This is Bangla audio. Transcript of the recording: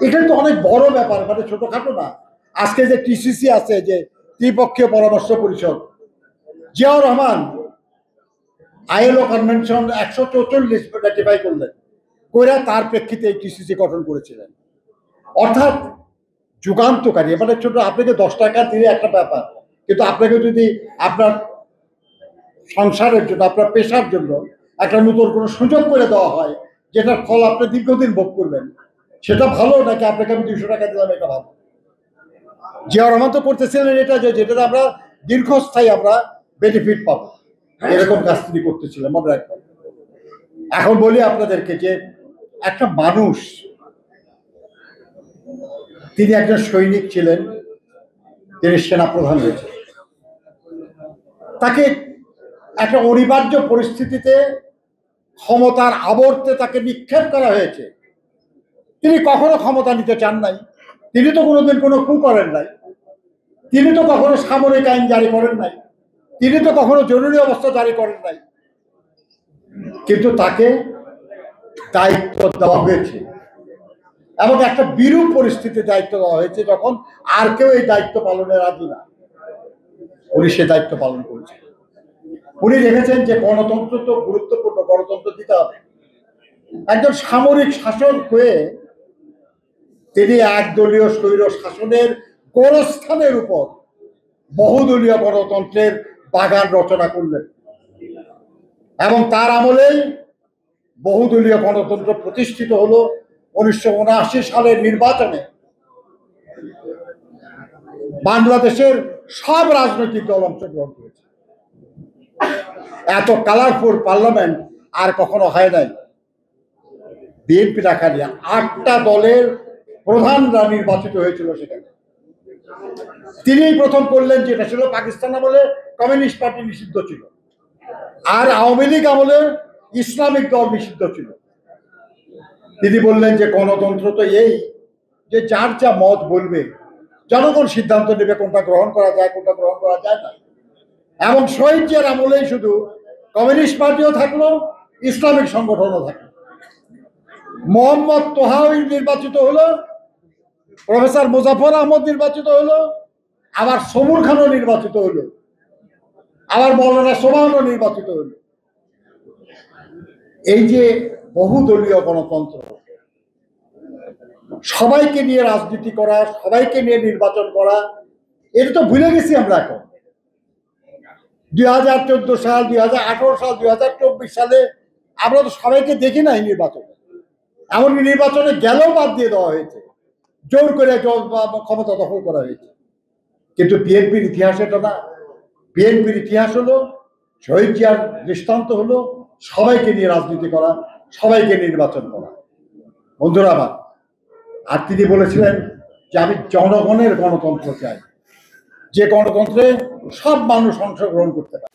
এটা তো অনেক বড় ব্যাপার, মানে ছোটখাটো না। আজকে যে টিসিসি আছে, যে ত্রিপক্ষীয় পরামর্শ পরিষদ, Ziaur Rahman ILO convention 144 ratify করলেন, কইরা তার প্রেক্ষিতে এই টিসিসি গঠন করেছিলেন। অর্থাৎ যুগান্তকারী। মানে ছোট, আপনাকে 10 টাকা দিলে একটা ব্যাপার, কিন্তু আপনাকে যদি আপনার সংসারের জন্য, আপনার পেশার জন্য একটা নতুন কোনো সুযোগ করে দেওয়া হয়, যেটার ফল আপনি দীর্ঘদিন ভোগ করবেন, সেটা ভালো নাকি আপনাকে আমি 200 টাকা দিলাম এটা ভালো? জিয়াউর রহমান তো করতেছিলেন এটা, যে যেটা আমরা দীর্ঘস্থায়ী আমরা বেনিফিট পাবো, এরকম কাজ তিনি করতেছিলেন, মনে রাখবেন। এখন বলি আপনাদেরকে যে একটা মানুষ, তিনি একজন সৈনিক ছিলেন, তিনি সেনাপ্রধান হয়েছেন, তাকে একটা অনিবার্য পরিস্থিতিতে ক্ষমতার আবর্তে তাকে নিক্ষেপ করা হয়েছে। তিনি কখনো ক্ষমতা নিতে চান নাই, তিনি তো কোনোদিন কোনো কু করেন নাই, তিনি তো কখনো সামরিক আইন জারি করেন নাই, তিনি তো কখনো জরুরি অবস্থা জারি করেন নাই, কিন্তু তাকে দায়িত্ব দেওয়া হয়েছে এবং একটা বিরূপ পরিস্থিতি দায়িত্ব দেওয়া হয়েছে, যখন আর কেউ এই দায়িত্ব পালনে রাজি না, উনি সে দায়িত্ব পালন করেছেন। উনি দেখেছেন যে গণতন্ত্র তো গুরুত্বপূর্ণ, গণতন্ত্র দিতে হবে। একজন সামরিক শাসক হয়ে তিনি একদলীয় স্বৈর শাসনের গোরস্থানের উপর বহুদলীয় গণতন্ত্রের বাগান রচনা করলেন এবং তার আমলেই বহুদলীয় গণতন্ত্র প্রতিষ্ঠিত হলো। 1979 সালের নির্বাচনে বাংলাদেশের সব রাজনৈতিক দল অংশগ্রহণ করেছে। এত কালারফুল পার্লামেন্ট আর কখনো হয় নাই। বিএনপি না খালি 8টা দলের প্রধানরা নির্বাচিত হয়েছিল সেখানে। তিনি প্রথম করলেন, যেটা ছিল পাকিস্তান আমলে কমিউনিস্ট পার্টি নিষিদ্ধ ছিল, আর আওয়ামী লীগ আমলে ইসলামিক দল নিষিদ্ধ ছিল। তিনি বললেন যে গণতন্ত্র তো এই যে যার যা মত বলবে, জনগণ সিদ্ধান্ত নেবে কোনটা গ্রহণ করা যায়, কোনটা গ্রহণ করা যায় না। এবং শহীদ জিয়ার আমলেই শুধু কমিউনিস্ট পার্টিও থাকলো, ইসলামিক সংগঠনও থাকলো। মোহাম্মদ তোহাউই নির্বাচিত হলো, প্রফেসর মুজাফর আহমদ নির্বাচিত হলো, আবার সমুর খানও নির্বাচিত হলো, আবার মৌলানা সোবহানও নির্বাচিত হলো। এই যে বহুদলীয় গণতন্ত্র, সবাইকে নিয়ে রাজনীতি করা, সবাইকে নিয়ে নির্বাচন করা, এটা তো ভুলে গেছি আমরা। এখন 2014 সাল, 2018 সাল, 2024 সালে আমরা তো সবাইকে দেখি নাই নির্বাচনে। এমনকি নির্বাচনে গেলেও বাদ দিয়ে দেওয়া হয়েছে, জোর করে ক্ষমতা দখল করা হয়েছে। কিন্তু বিএনপির ইতিহাস এটা না। বিএনপির ইতিহাস হলো, শহীদ জিয়ার দৃষ্টান্ত হলো সবাইকে নিয়ে রাজনীতি করা, সবাইকে নির্বাচন করা। বন্ধুরা আমার, আর তিনি বলেছিলেন যে আমি জনগণের গণতন্ত্র চাই, যে গণতন্ত্রে সব মানুষ অংশগ্রহণ করতে পারে।